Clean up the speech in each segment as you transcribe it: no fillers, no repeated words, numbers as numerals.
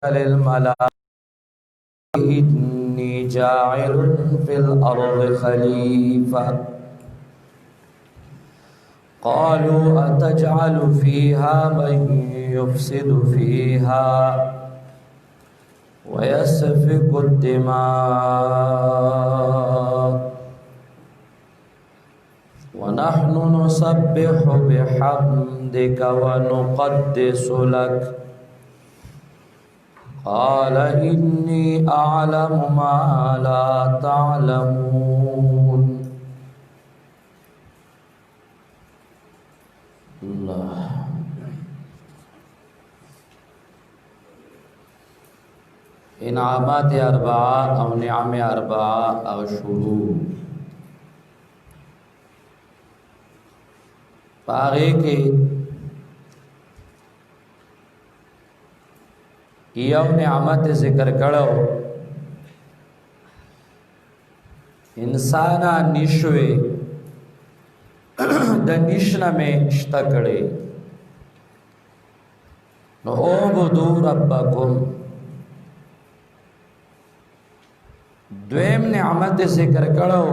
للملائكة إني جاعل في الأرض خليفة قالوا أتجعل فيها من يفسد فيها ويسفك الدماء ونحن نسبح بحمدك ونقدس لك قال إني أعلم ما لا تعلمون. الله انعامات اربعہ او نعم اربعہ او شروع پاغے کے یو نعمت ذکر کرو انسانا نشوے د نشنا میں اشتکڑے نو عبدو ربکم. دویم نعمت ذکر کرو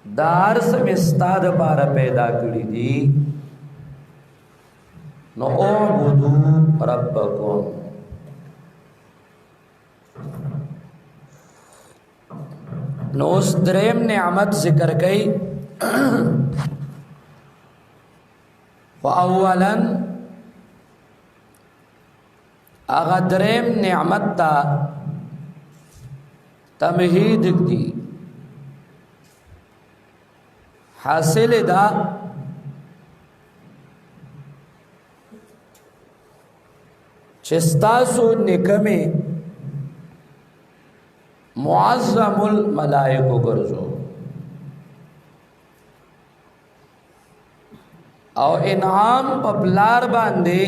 دار سم استاد بار پیدا کری دی نو عبدو ربکم. نو اس دریم نعمت ذکر کئی فاولا اغا دریم نعمت تا تمہید دی حاصل دا چستاسو نکمی معظم الملائکو گرزو او انعام پپلار باندے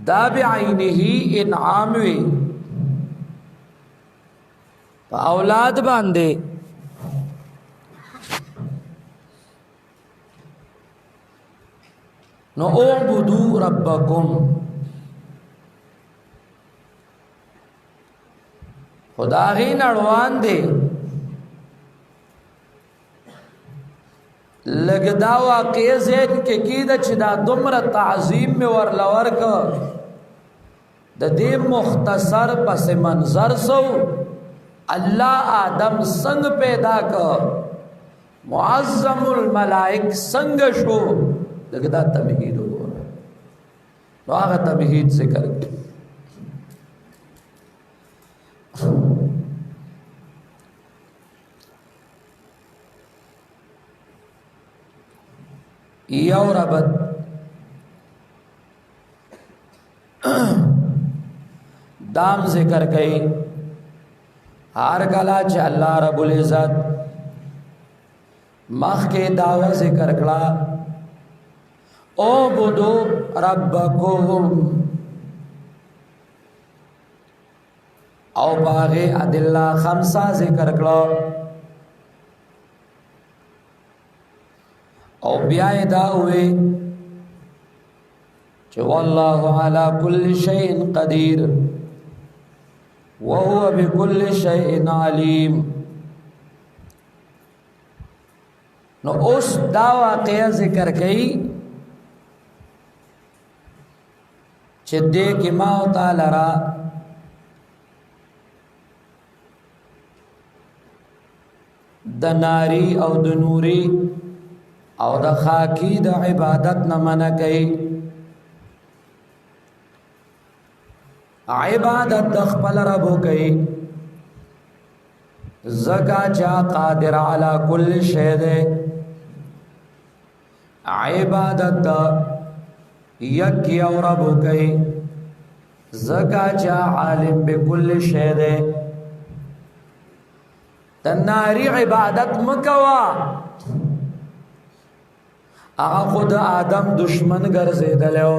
دا بعینہی انعام وی پا اولاد باندے نو اعبدو ربکم. خدا غی نڑوان دے لگدا واقعی زید کے کی دا چی دا دمر تعظیم میں ورلور کا دا دے مختصر پس منظر سو اللہ آدم سنگ پیدا کا معظم الملائک سنگ شو لگدا تمہید ہو رہا تو آگا تمہید ذکر کی یو ربط دام ذکر کئی ہار کلا چھ اللہ رب العزت مخ کے دعوی ذکر کلا اعبدو ربکم او باغی ادلہ خمسہ ذکر کلا او بیائی داوے چھ واللہ علی کل شیء قدیر وہو بکل شیء علیم. نو اس دا واقعہ ذکر کئی چھ دے کی ماو تعالی را دا ناری او دا نوری او دا خاکی دا عبادت نمانا کئی عبادت دا خپل ربو کئی زکا چا قادر علا کل شید عبادت دا یکی او ربو کئی زکا چا عالم بکل شید تناری عبادت مکوا آغا خود آدم دشمن گرزے دلیو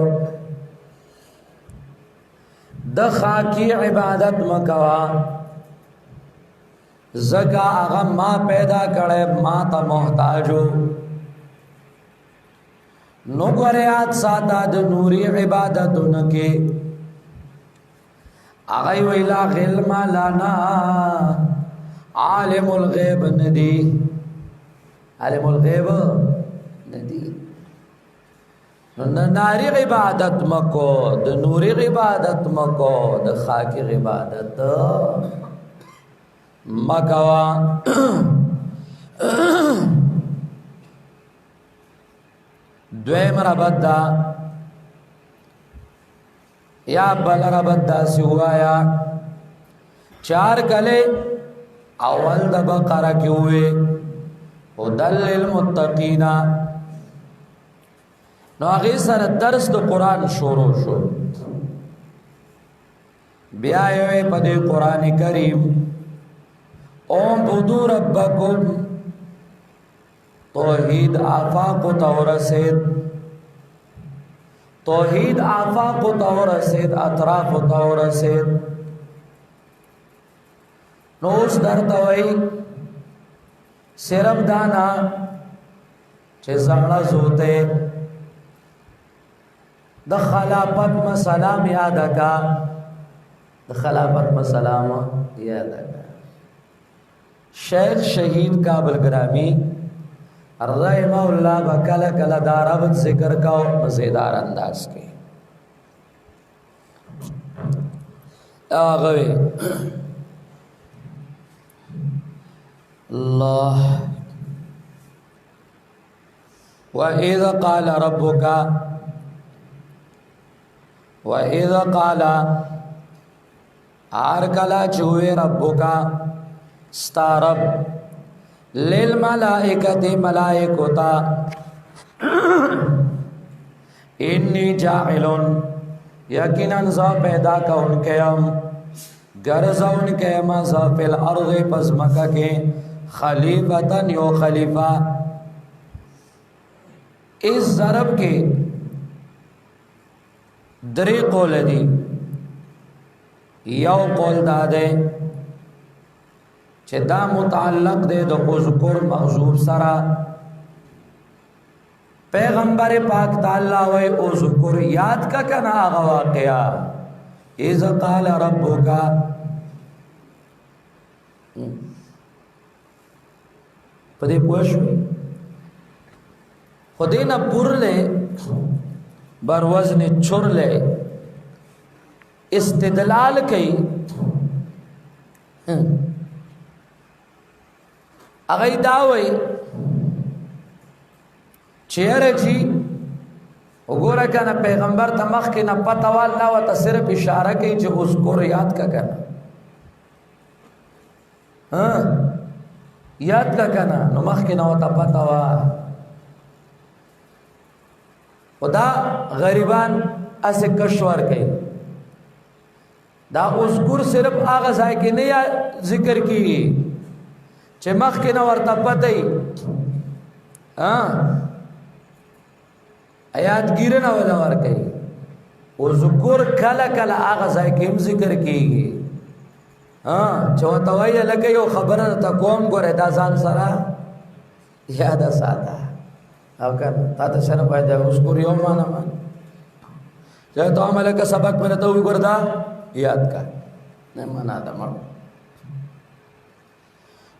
د خاکی عبادت مکوا زکا آغا ما پیدا کرے ما تا محتاجو نو ګوریات ساته د نوري عبادتونه کې هغه ویلا علم لنا عالم الغیب ندی عالم الغیب ندی نو ناری عبادت مکو د نوری عبادت مکو د خاکی عبادت مکوا دویم ربط دا یا بل ربط دا سوایا چار کلے اول د بقره کې وې هدل للمتقین نو هغه سره درس د قران شروع شو بیا یې په دې قران کریم اوم بدو ربکم توحید آفاق تورسید توحید آفاق تورسید اطراف تورسید نو اس درته وای صرف دانا چې زړه زوته د خلافت مسلام یاد کا د خلافت مسلام یاد کا شیخ شہید کابل گرامی رحمہ اللہ بکل کل داربت ذکر کا مزیدار انداز کے آغوی اللہ وَإِذَ قَالَ رَبُّكَ وَإِذَ قَالَ آرکلا چوئے ربکا ستارب للملائکت ملائکتا انی جاعلن یقیناً زا پیدا کا ان کے ام گرزا ان کے مزا فی الارض پزمکہ کے خلیفتاً یو خلیفہ اس ضرب کے دری قول دی یو قول دادے چه دا متعلق دے دو اذکر مغزوب سرا پیغمبر پاک تعالی وی اذکر یاد کا کنا آغا واقعا اذ قال ربکا پدے پوشوی خودینا پر لے بر وزن چھر لے استدلال کئی اگئی داوئی چیر جی اگورا کنا پیغمبر تمخ کی نا پتوال نا و تا صرف اشارہ کی جو اذکر یاد کا کنا یاد کا کنا نمخ کی نا و تا پتوال خدا غریبان اسے کشور کئی دا اذکر صرف آغاز آئے کہ نہیں ذکر کی چه مخ کې نو ورته پته آیات ګیره نه ولا ور کوي او ذکر کله کله هغه ځای کې هم ذکر کیږي چې وته وایي لکه یو خبره ته کوم ګوره دا ځان سره یاد ساته او کنه تاسو سره باید اذکر یو معنا چې ته عمل کا سبق مې ته وګوردا یاد کا نه معنا دا مړ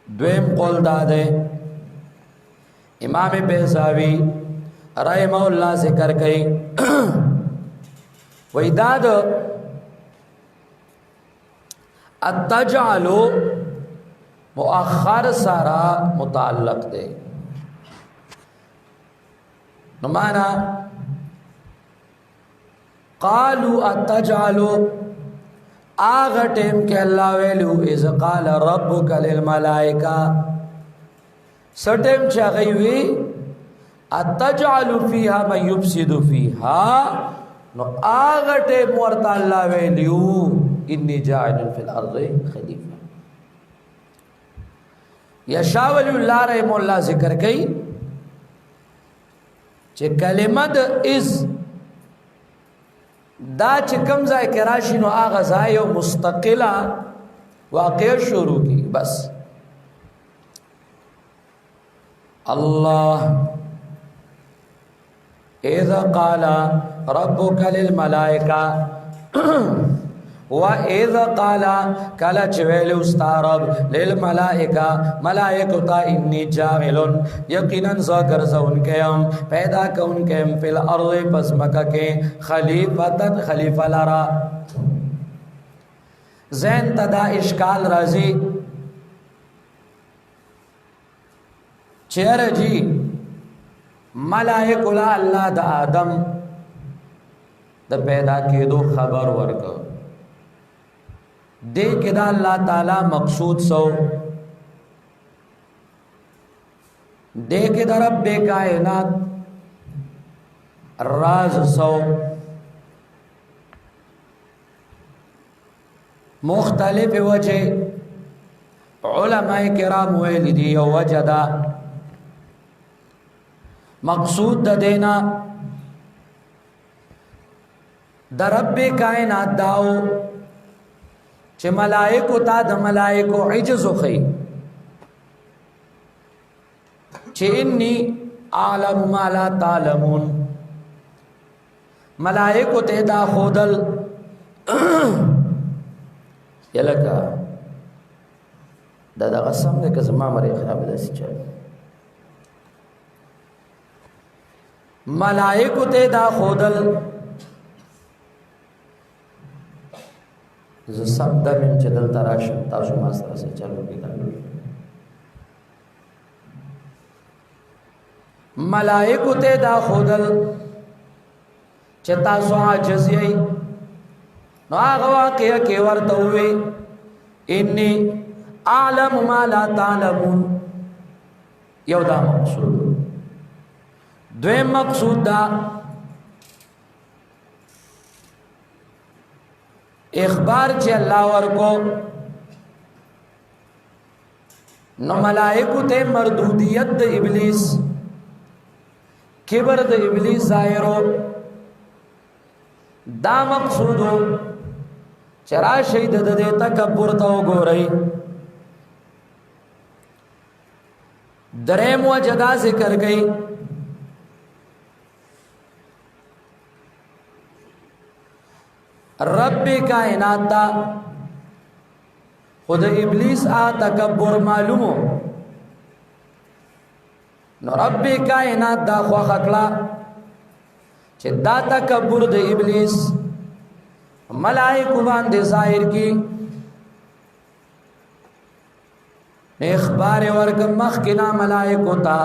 دویم قول دادے امام بیضاوی رحمہ اللہ ذکر کئی ویداد التجعلو مؤخر سارا متعلق دے نمانا قالو التجعلو آغا ٹیم کے اللہ ویلو اذ قال ربک للملائکہ سٹیم چاگئیوی اتجعل فیہا من یفسد فیہا نو آغا ٹیم ورطا اللہ ویلو انی جاعل فی الارض خلیفہ یا شاہ ولی اللہ رحمہ اللہ ذکر کئی چه کلمت از دا چې کم ځای کې راشي نو هغه ځای یو مستقله واقع شروع کی بس الله اذ قال ربك للملائکه و اذ قال کلا چویل استارب للملائکه ملائکه تا انی جاعل یقینا ذکر زون کیم پیدا کون کیم فی الارض پس مکہ کے خلیفۃ خلیفہ لرا زین تدا اشکال رازی چیر جی ملائکه لا اللہ دا آدم دا پیدا کی دو خبر ورکو دے کے دا اللہ تعالی مقصود سو دے کے دا رب کائنات راز سو مختلف وجہ علماء کرام ویلی وجہ دا مقصود دا دینا دا رب کائنات داو چه ملائکو تا دا ملائکو عجزو خی چه انی اعلم ما لا تعلمون ملائکو تے دا خودل یلکا دا غسم دے کزما مری خراب دا سی چل ملائکو تے دا خودل ز سب دمیم چه دل تراشم تاسو ماستر سے چلو بیتا ملائکو تے دا خودل چه تاسو عاجزی نو آغا واقعہ کی ورطوی انی اعلم ما لا تعلمون یو دا مقصود دویم مقصود دا اخبار چه اللہ ورکو نو ملائکو تے مردودیت دا ابلیس کبر دا ابلیس ظاہرو دا مقصودو چرا شید دا دے تکبر تاو گو رئی درم و جدا ذکر گئی رب کائنات دا خود ابلیس آ تکبر معلومو نو رب کائنات دا خواہ اکلا چه دا تکبر دا ابلیس ملائکو باندے ظاہر کی اخبار ورکم مخکنا ملائکو تا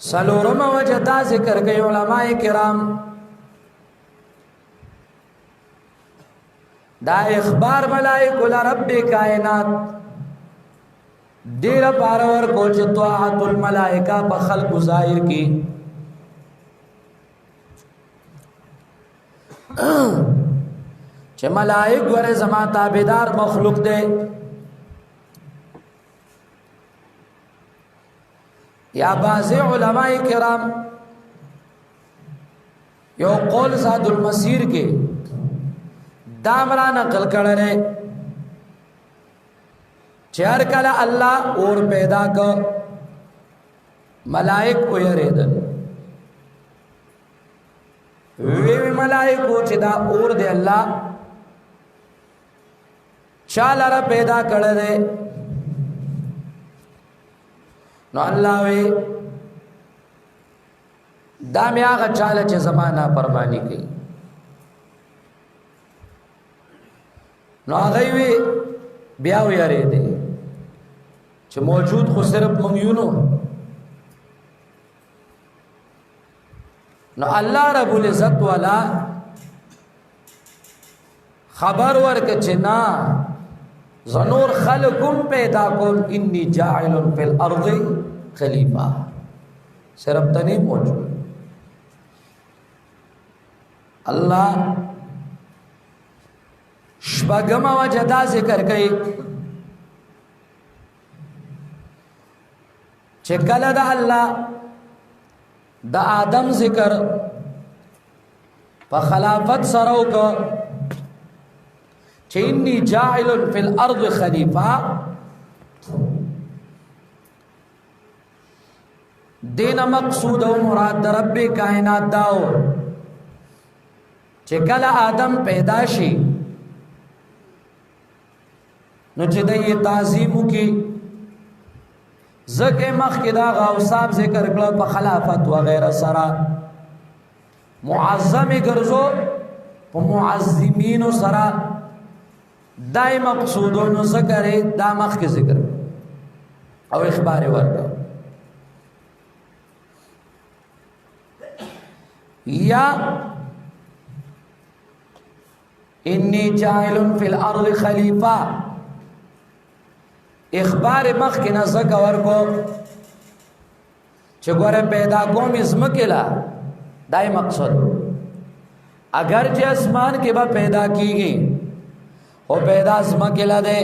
سلورم وجہ دا ذکر گئی علماء کرام دا اخبار ملائکو لرب کائنات دیر پارور کو چطاعت الملائکہ پا خلق ظاہر کی چھ ملائک ور زمان تابدار مخلوق دے یا بعض علماء کرام یو قول زاد المسیر کے دامرا نقل کرنے چہر کلا اللہ اور پیدا کا ملائک کو یریدن وی ملائک کو چدا اور دے اللہ چالارا پیدا کرنے نو اللہ وی دامی آغا چالا چه زمانہ پرمانی کی نو آغای وی بیاو یاری دے چه موجود خو صرف منگیونو نو اللہ رب العزت والا خبر ورک چه نا زنور خلقم پیدا کن انی جاعل فی الارض خلیفہ صرف تنی موجود اللہ شپگم وجدا ذکر کئی چکل دا اللہ دا آدم ذکر پا خلافت سرو کا چه انی جاعل فی الارض خلیفہ دین مقصود و مراد در رب کائنات داو چې کله آدم پیدا شي نو چې د تعظیم کی زکه مخ کې دا غوثاب ذکر کړه په خلافت و غیره سره معظم ګرځو په معظمین سره دای مقصودونو ذکر دا مخ کې ذکر او اخبار ورکړه یا انی جاعل فی الارض خلیفہ اخبار مخ کې نه ذکر ورکو چې ګوره پیدا کوم ازمکلا دای مقصد اگر چې اسمان کې به پیدا کیږي او پیدا ازمکلا ده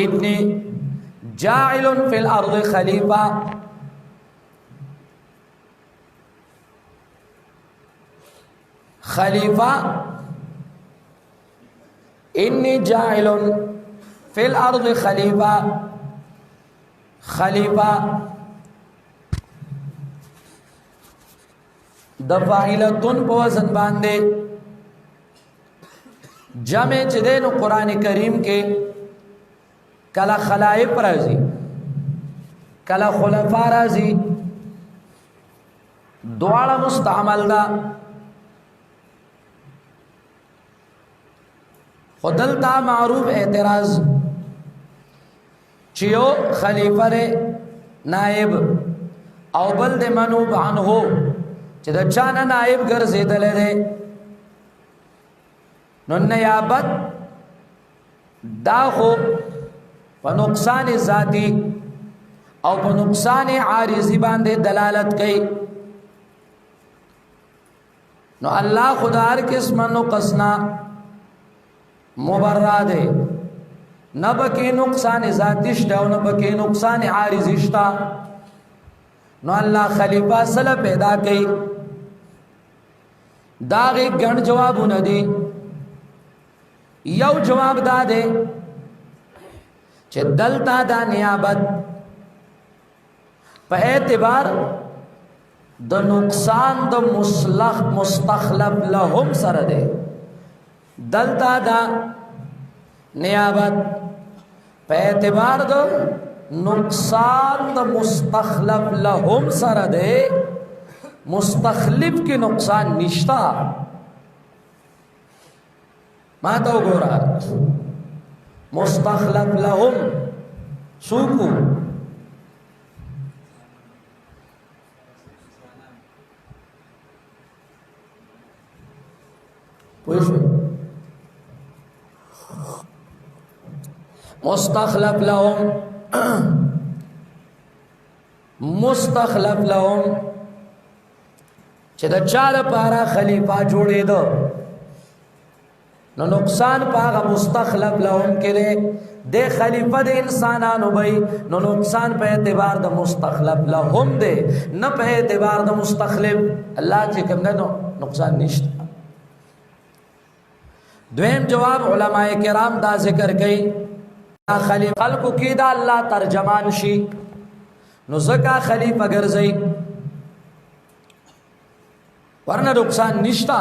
انی جاعل فی الارض خلیفہ خلیفہ انی جاعل فی الارض خلیفہ خلیفہ د فاعلتن په وزن باندې جمع چې دین قران کریم کې کلا خلائف راځي کلا خلفاء راځي دواړه مستعمل ده خدلتا معروف اعتراض چیو خلیفہ رے نائب او بل دے منوب عنہو چی دا چانا نائب گرزیدل دے نو نیابت دا خو پا نقصان ذاتی او پا نقصان عارضی باندے دلالت کئی نو اللہ خدا ہر قسم نقصنا مبرا دے نہ بکی نقصان ذاتی شتا و نہ بکی نقصان عارضی شتا نو اللہ خلیفہ صلی پیدا کئی داغی گن جوابو ندی یو جواب دا دے چھ دلتا دا نیابت پہ اعتبار دا نقصان دا مستخلف لهم سر دے دلتا دا نیابت پہ اعتبار دا نقصان دا مستخلف لهم سر دے مستخلف کی نقصان نشتا ما تو گورا مستخلف لهم سوکو پوچھو مستخلف لهم مستخلف لهم چې دا چا لپاره خلیفہ جوړې دو نو نقصان پاغه مستخلف لهم کړي د خلیفہ د انسانانو وي نو نقصان په اعتبار د مستخلف لهم دی نه په اعتبار د مستخلف الله چې کوم نه نقصان نشته دویم جواب علماء کرام دا ذکر کړي خلیفہ خلقو کی دا اللہ ترجمان شي نو زکا خلیفہ گرزئی ورنہ نقصان نشتا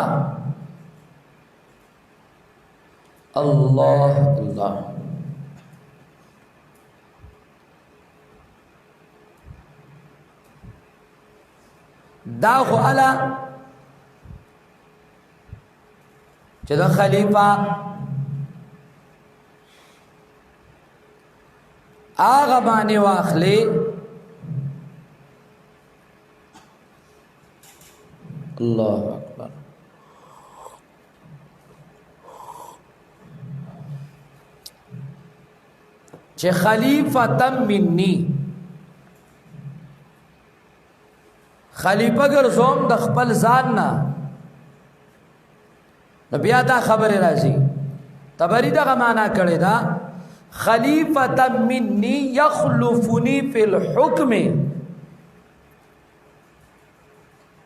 اللہ اللہ دا خو علا چه دا خلیفہ آغا بانی واخلی اللہ اکبر چه خلیفتا منی خلیفہ گرزوم د خپل ځان نه نو بیا دا خبر راځي تبری دغه معنا کړی دا خلیفتا منی یخلفنی فی الحکم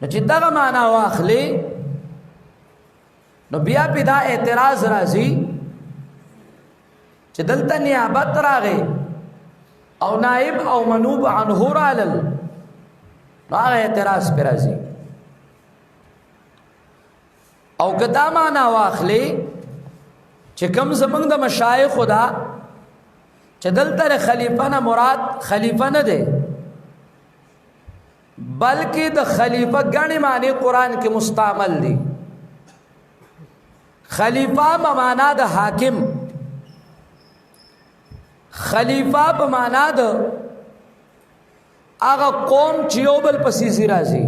نو چې دغه معنا واخلي نو بیا په دا اعتراض راځي چې دلته نیابت راغی او نائب او منوب عنه رالل نو هغه اعتراض پر راځي. او کدا معنا واخلي چې کوم زمنګ د مشایخ خدا چې دلته خلیفہ نه مراد خلیفہ نه دی بلکې د خلیفہ غنی معنی قران کې مستعمل دي. خلیفہ په معنا د حاکم، خلیفہ په معنا د هغه قوم چې یو بل پسې راځي،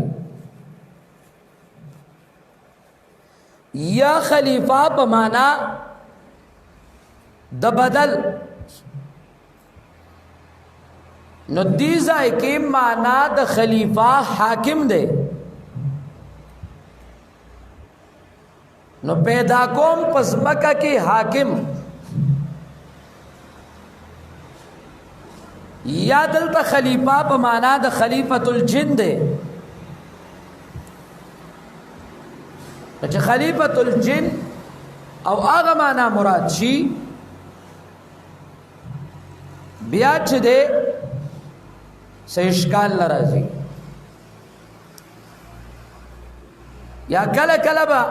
یا خلیفہ په معنا د بدل. نو دی ځای کې معنا د خلیفہ حاکم دی. نو پیدا کوم پس مکه کې حاکم، یا دلته خلیفہ په معنا د خلیفۃ الجن دی. چې خلیفۃ الجن او هغه معنا مراد شي بیا چې دی سه اشکال لراځي. یا کله کله با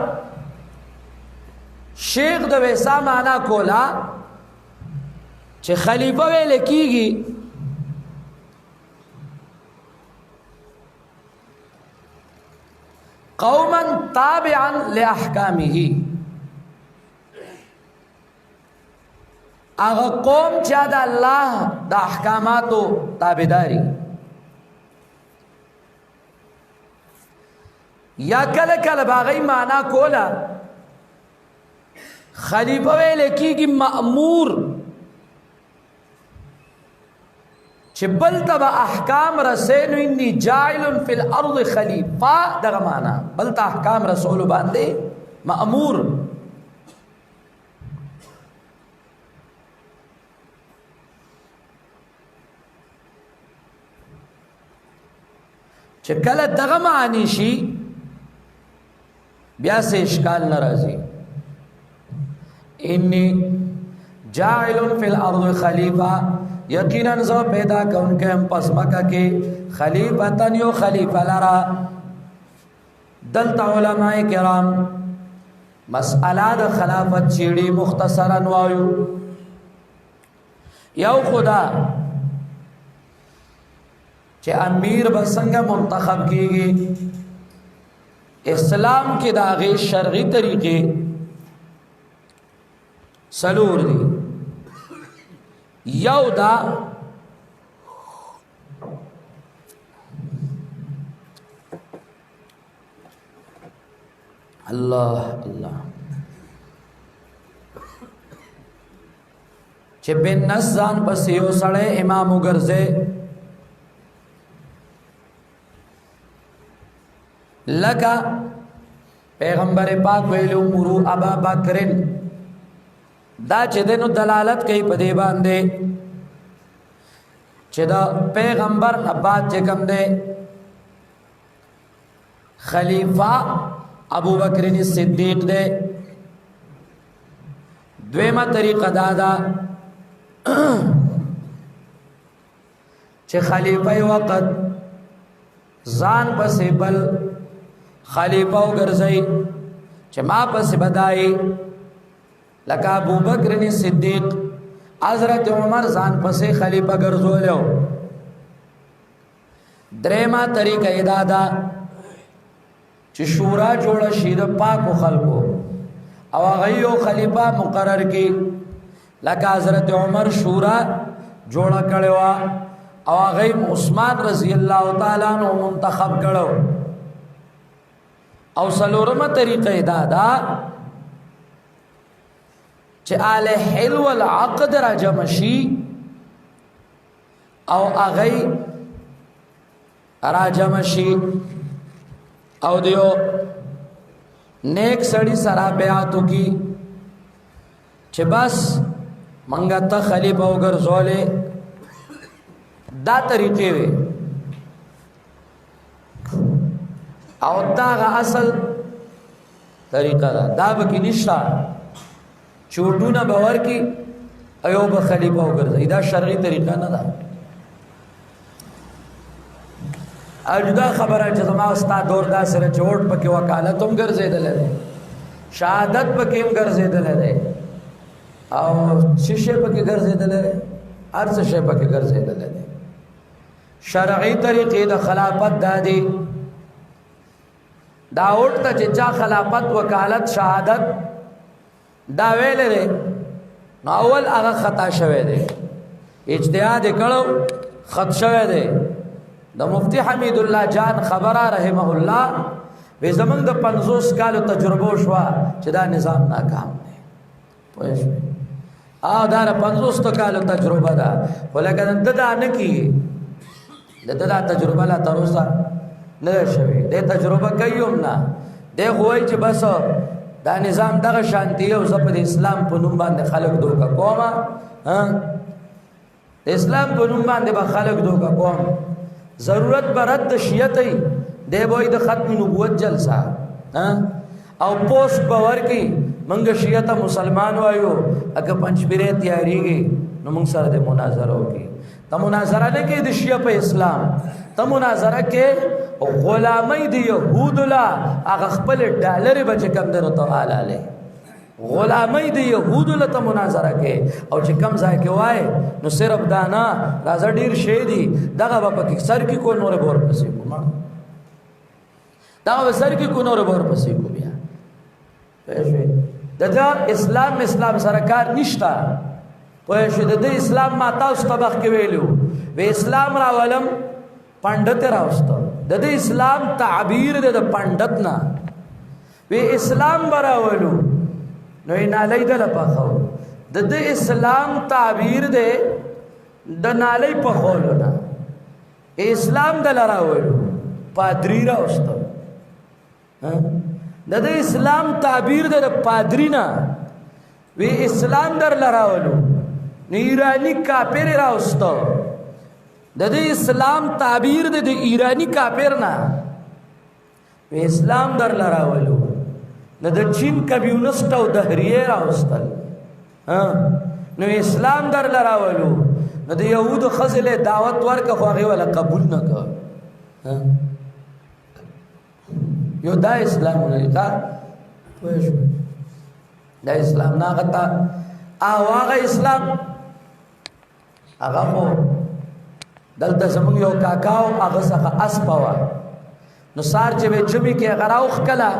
شیخ د ویسا معنا کولا چې خلیفہ ویل کیږي قوما تابعا لاحکامه، هغه قوم چې د الله د احکاماتو تابعداري. یا کله کله باغی معنا کولا خلیفہ ویل کیږي مأمور چې بل تبا احکام رسینو انی جاعل فی الارض خلیفہ، دغه معنا بل ته احکام رسول باندې مأمور. چې کله دغه معنی شي بیا سه اشکال ناراضي. انی جاعل فی الارض خلیفہ، یقینا زو پیدا کونکے ہم پس مکہ کے خلیفۃ یو خلیفہ لرا. دلتا علماء کرام مسئلہ د خلافت چیڑی مختصرا وایو. یو خدا چې امیر بسنګ منتخب کیږي، اسلام کې داغه شرعي طریقې سلور دي. یو دا الله الله چې بن نزان پس یو سړی امام وګرځي لکه پیغمبر پاک ویلو مرو ابا بکرن، دا چې دنو دلالت کوي په دې باندې چې دا پیغمبر ابا چې کوم دی خلیفہ ابو بکر صدیق دی. دویمه طریقه دا ده چې خلیفہ وقت ځان پسې بل خلیفہ وګرځي چې ما پسې بدایي، لکه ابو بکر صدیق حضرت عمر ځان پسې خلیفہ ګرځولیو. درېما طریقه دا ده چې شورا جوړه شي د پاکو خلکو او هغه یو خلیفہ مقرر کی، لکه حضرت عمر شورا جوړه کړي وا او هغه عثمان رضی الله تعالی عنہ منتخب کړو. او سلورمه طریقه دا ده چې آل حل والعقد را جمع شي او هغه را جمع شي او دیو نیک سړی سره بیعتو کی چې بس منګه ته خلیفہ وګرځولې. دا طریقې وي او دا اصل طریقه دا به کې نشته چوټونه باور کی ایوب خلیفہ وګرځي. دا شرعي طریقه نه ده. اجدا خبره چې زما استاد دور دا سره چوټ پکې وکالت هم ګرځیدل دی شهادت پکې هم ګرځیدل دی او شیشه پکې ګرځیدل دی هر څه شی پکې ګرځیدل دی شرعي طریقې د خلافت دادي دا ورته چې چا خلافت وکالت شهادت دا ویل دی نو اول هغه خطا شوی دی اجتهاد کړو خط شوی دی د مفتی حمید الله جان خبره رحمه الله به زمنګ د 50 کالو تجربه شو چې دا نظام ناکام دی پوه شو دا 50 کالو تجربه ده ولکه دا نه کی دا تجربه لا تر اوسه نه شوی د تجربه کوي نه دی خوای چې بس دا نظام دغه شانتی او زپ د اسلام په نوم باندې خلق دوکا کوما د اسلام په نوم باندې به خلق دوکا کوم ضرورت برد شیعتی دی وای د ختم نبوت جلسه او پوسټ باور کی منګ شیعت مسلمان وایو اګه پنځپیره تیاریږي نو موږ سره د مناظره وکي ته مناظره نه کې د شیعه په اسلام ته مناظره کې غلامی دی یهود لا هغه خپل ډالر بچ کم درو تعالی له غلامی دی یهود له ته مناظره کې او چې کم ځای کې وای نو صرف دانا راځه ډیر شی دی دغه په کې سر کې کو نور بور پسې کو دغه سر کې کو نور بور پسې کو بیا پېښې دا اسلام سره کار نشتا پېښې د اسلام ما تاسو تبخ کې ویلو و اسلام راولم پندت راوستو د اسلام تعبیر د پندت نه و اسلام براولو نو نالی دل پخو د اسلام تعبیر دے د نالی پخولو نا اسلام دل راولو پادری راوستو د اسلام تعبیر دے د پادری نا وی اسلام در لراولو نو ایرانی کافر راوستو د اسلام تعبیر دے د ایرانی کافر نا وی اسلام در لراولو نو د چین کمیونست او دهریه راوستل نو اسلام در لراولو نو د یهود خزل دعوت ورکه خو هغه ولا قبول نه کړ یو دا اسلام نه کا پوه دا اسلام نه غتا هغه اسلام هغه خو دلته زموږ یو کاکاو هغه څخه اسپوا نو سار چې به جمی کې غراوخ کلا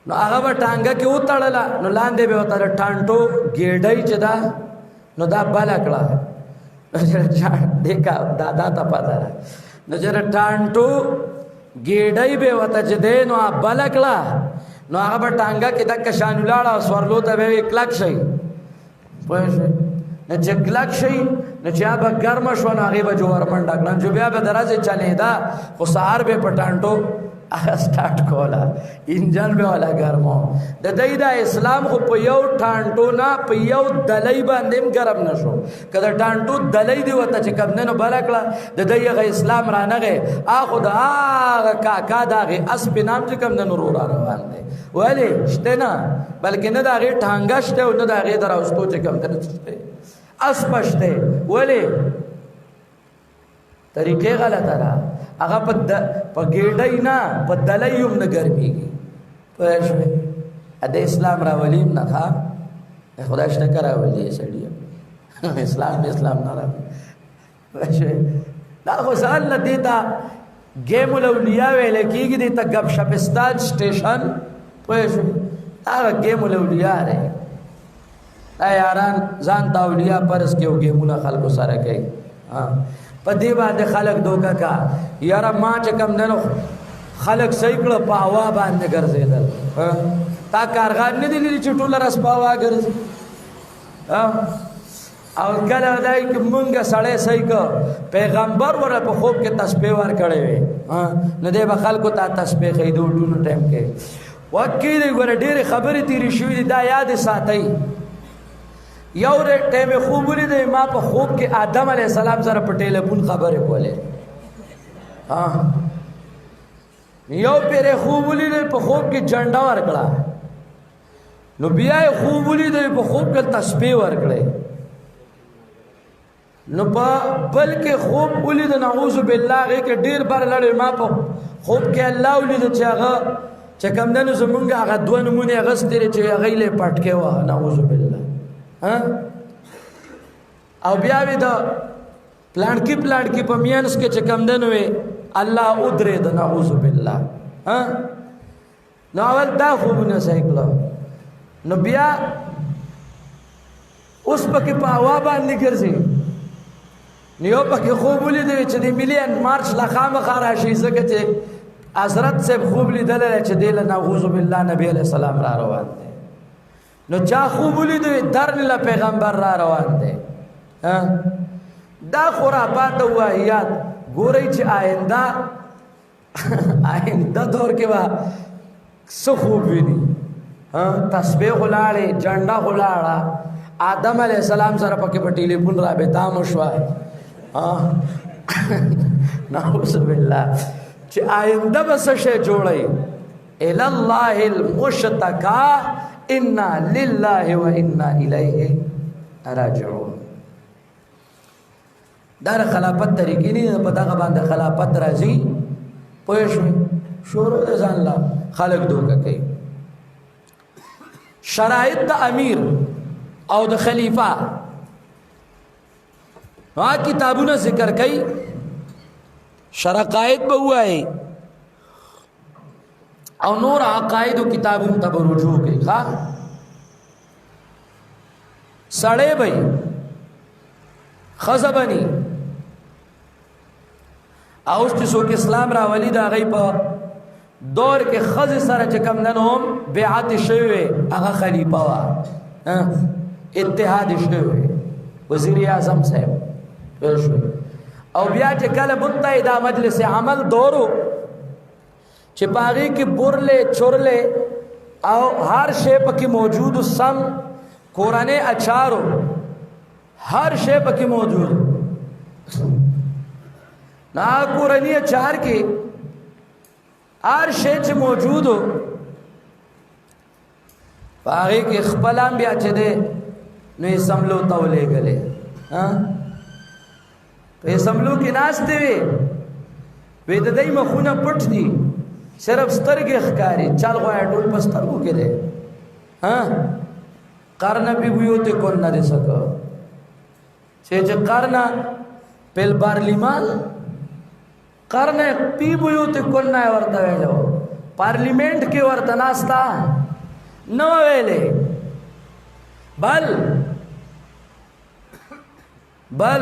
نو هغه به ټانګه کې وتړله نو لاندې به وتړه ټانټو ګېډۍ چې دا نو دا بله کړه دیکھا دادا ته پته ده نو چې ټانټو ګېډۍ به ورته چې دی نو بله کړه نو هغه به ټانګه کې دکه شان ولاړه او سورلو ته به یې کلک شي پوه شوې نو چې کلک شي نو چې هغه ګرمه شوه نو هغې به جوور منډه کړه چې بیا به درځې چلېده خو سهار به په ټانټو سٹارٹ کولا انجن به والا ګرمو د دې د اسلام خو په یو ټانټو نه په یو دلای باندې ګرم نشو کله ټانټو دلای دی وته چې کم نه بلکړه د دې غ اسلام را نغه اخو د هغه کاکا دغه اس په نام چې کم نه نور روان دي ولی شته نه بلکې نه دغه ټانګه شته او نه دغه دراوستو چې کم نه شته اس پښته ولی طریقې غلطه ده هغه په ګېډۍ نه په دلایوم نه ګرمېږي پوه شوې د اسلام راولیم نه ښه خدای شته که راولي سړي اسلام نه راولي پوه شوې دا خو ځان نه دې ته ګیم الاولیا ویلی کېږي دې ته ګپ شپستان سټیشن پوه شوې هغه ګیم الاولیا دی دا یاران ځان ته اولیا پرس کې او ګیمونه خلکو سره کوي په دې باندې خلک دوکه کا یاره ما چې کم دنو خلک صحیح کړه په هوا باندې ګرځېدل تا کارغان نه دی لیدلی چې ټوله رس په هوا ګرځي او کله دای چې مونږه سړی صحیح کړ پیغمبر ور په خوب کې تسبیح ور کړې وي نه دی به خلکو ته تسبیح کوي دوه ټایم کې وکې دی ګوره ډېرې خبرې تېرې شوي دي دا یاد ساتئ یو ټیم خوب ولید ما په خوب کې آدم علیه السلام سره په ټیلیفون خبرې کولې یو پیرې خوب ولید په خوب کې جنډا ورکړه نو بیا یې خوب ولید په خوب کې تسبیح ورکړې نو په بلکې خوب ولید نعوذ بالله هغې کې ډېر بار لړې ما په خوب کې الله ولید چې هغه چې کوم دنو زمونږ هغه دوه نمونې اغستې چې هغې له پټکې وه نعوذ بالله او بیا وې د پلانټکي په مینس کې چې کوم دنو وې الله ودرېد نعوذ بالله نو اول دا خوبونه صحیح کړه نو بیا اوس پکې په هوا باندې ګرځي نیو پکې خوب ولیدی چې د ملین مارچ لا خامخا راشي ځکه چې حضرت صاحب خوب لیدلی چې دی له نعوذ بالله نبی علیه السلام را روان دی نو چا خوب ولیدی درن له پیغمبر را روان دی دا خرافات او واهیات ګورئ چې آینده دور کې به څه خوب ویني تسبیح ولاړې جنډه ولاړه آدم علیه السلام سره پکې په ټلیفون رابطه هم وشوه نعوذ بالله چې آینده به څه شی جوړوي الی الله المشتکا انا لله و انا الیه راجعون دا خلافت طریقې نه په دغه باندې خلافت راځي پوه شوې شروع د ځان لا خلق دوکه کوي شرایط د امیر او د خلیفہ ها کتابونه ذکر کوي شرقائد به وایي او نور عقاید او کتابونو ته رجوع کوي ها سړی به خزبني او چې څوک اسلام راولي دا غي په دور کې خز سره چې کم ننوم بیعت شوی هغه خلیفہ وا اتحاد شوی وزیر اعظم صاحب او بیا چې کله متحده مجلس عمل دورو چې پاغي کې بورلې چورلې او هر شی پکې موجود سم قرآن اچارو هر شی پکې موجود نا قرآنی اچار کې هر شی چې موجود ہو پاغي کې خپلام بیا چې ده نو یې سملو تولې غلې په سملو کې ناشته وي د دې مخونه پټ دي صرف سترګې ښکاری چل غواړي ټول پسترګو کې ده قرن بي بيوت کو نه دي سکو چې قرن پل پارلیمان قرن پی بيوت کو نه ورته ویلو پارلیمنت کې ورته ناشتا نو ویلې بل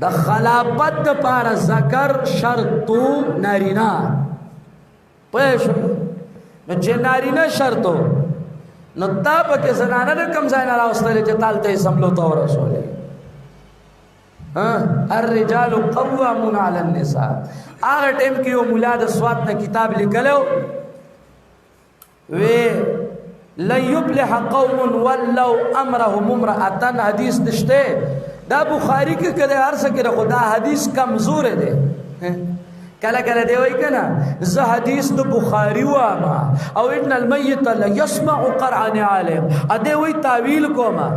د خلافت د پاره ذکر شرطو نارینا پښ نو چې نارینا شرطو نو تا پکې زنانه د کم ځای نه راوستلې چې تالته سملو تو رسولې الرجال قوامون علی النساء هغه ټیم کې یو مولا د سواد نه کتاب لیکلو وی لا يفلح قوم ولو امرهم امرأة حدیث نشته دا بخاری کې کله هر څه کې خدا حدیث کمزور دی کله کله دی وای کنه زه حدیث د بخاری واما او ان المیت لا يسمع قرعن عالم اده وای تعویل کوما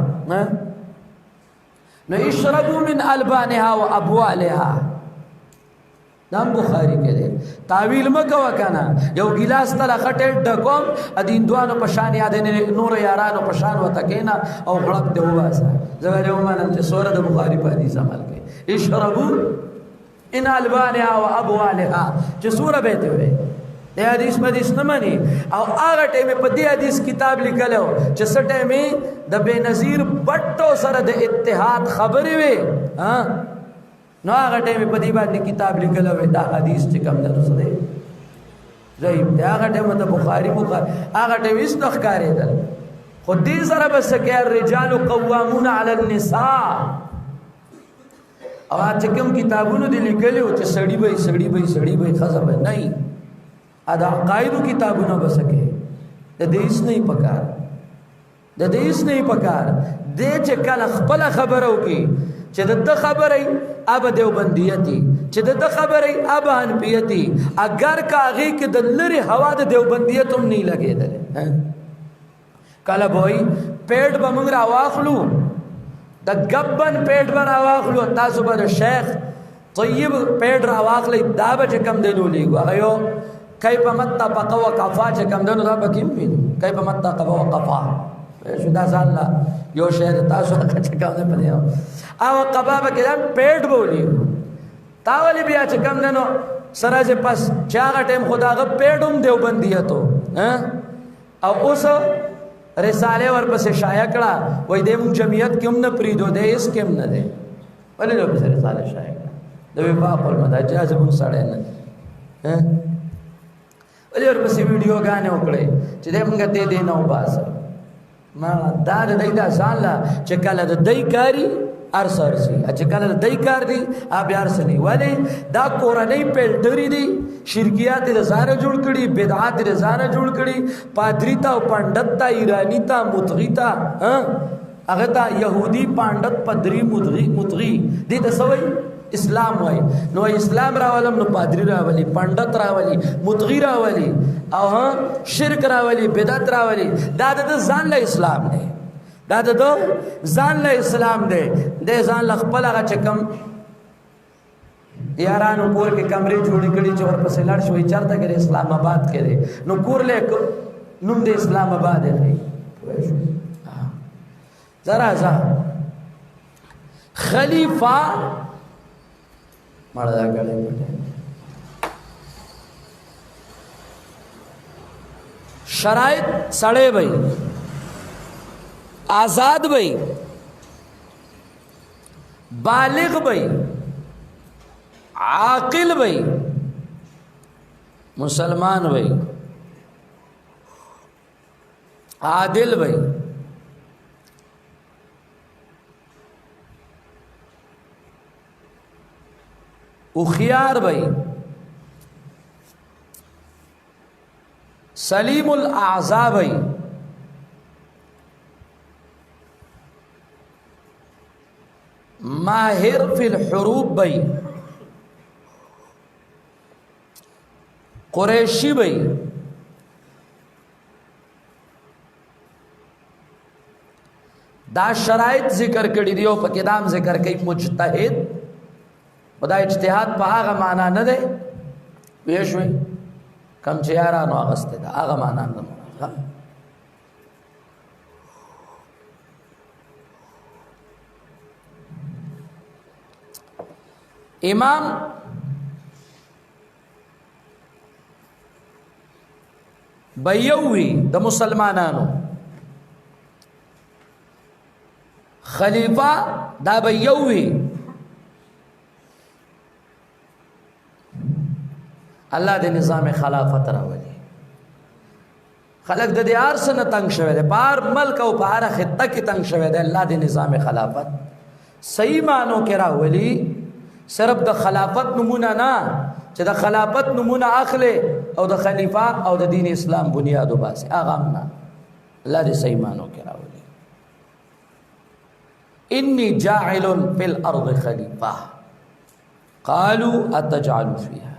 نو اشربوا من البانها وابوالها نام بخاری کې دی تعویل مکو کنه یو ګلاس تل خټه ډکوم ادین دوانو پشان یاد نه نور یارانو پشان وته کینا او غلط دی واسه زغره ومنم چې سوره د بخاری په حدیث عمل کوي اشربوا ان البانها وابوالها چې سوره به ته وي د حدیث مدیس نه مانی او هغه ټیم په دې حدیث کتاب لیکلو چې سټه می د بنظیر بټو سره د اتحاد خبرې وي نو هغه ټیم په دې باندې کتاب لیکلو دا حدیث چې کوم نه رسېده ضعیف دا هغه ټیم د بخاری هغه ټیم هیڅ نه ښکارېدل خو دې سره بس کې الرجال قوامون علی النساء او چې کوم کتابونو دي لیکلو چې سړی به خزر به نه ادا عقایدو کتابونه بس کې د دې هیڅ نه پکار دې چې کله خپل خبرو کې چې د خبرې اب دیوبندیتی چې د خبرې اب حنفیتی اگر کاغي کې د لری هوا د دیوبندیت هم نه لګیدل کله وای پیټ بمنګ را واخلو د گبن پیټ بر اواخلو تاسو بر شیخ طیب پیټ را واخلی دا به کم دینو لیگو غیو کیف متفق وقفا چې کم دینو دا بکیم وین کیف متفق وقفا شو دا ځان لا یو شعر تاسو چې کم نه پدې او قبا به کلام پیټ بولی تاولی بیا چې کم دینو سره چې پس چاغه ټیم خداغه پیټوم دیوبندیتو او اوس رساله ورپسې شایع کړه وای د جمعیت کوم نه پریدو د اس کوم نه ده ولې نو په رساله شایع کړه د وفاق المداجاز بون سړی نه ها ولې ورپسې ویډیو غانې وکړې چې د موږ ته دې نو باس ما دا د دې دا ځان لا چې کله د دې کاری ارسرسي چې کله د دې کار دی بیا ارسني ولی دا قرآنی پیلټری دی شرکیات رضانه جوړ کړي بدعات رضانه جوړ کړي پادری تا او پندت تا ایرانی تا متغی تا هغه تا يهودي پندت پدری متغی دې ته سوې اسلام وای نو اسلام راولم نو پادری راولي پندت راولي متغی راولي او شرک راولي بدعت راولي دا د ځان له اسلام دی دا د ځان له اسلام دی د ځان له خپل هغه چکم یارانو کور کې کمرې جوړې کړي چې ورپسې لاړ شوی چرته کې اسلام آباد کې نو کور له نوم د اسلام آباد دی زرا خلیفہ مړه دا غړې شرایط سړې وي آزاد بھئی بالغ بھئی عاقل بھئی مسلمان بھئی عادل بھئی اخیار بھئی سلیم الاعضاء بھئی ماہر فی الحروب بھئی قریشی بھئی دا شرائط ذکر کړي دی او په کلام ذکر کوي مجتهد خدای اجتهاد په هغه معنا نه دی ویښوي کم چې یارانو اغسته دا هغه معنا نه امام بیوی د مسلمانانو خلیفہ دا بیوی الله د نظام خلافت راولي خلق د دې ارسنه تنگ شوه ده بار ملک او په هر خطه کې تنگ شوه ده الله د نظام خلافت صحیح مانو کې راولي صرف د خلافت نمونه نه چې د خلافت نمونه اخلي او د خلیفہ او د دین اسلام بنیاد وباسي اغه نه الله دې صحیح مانو کې راولي انی جاعل فی الارض خلیفہ قالوا اتجعل فیها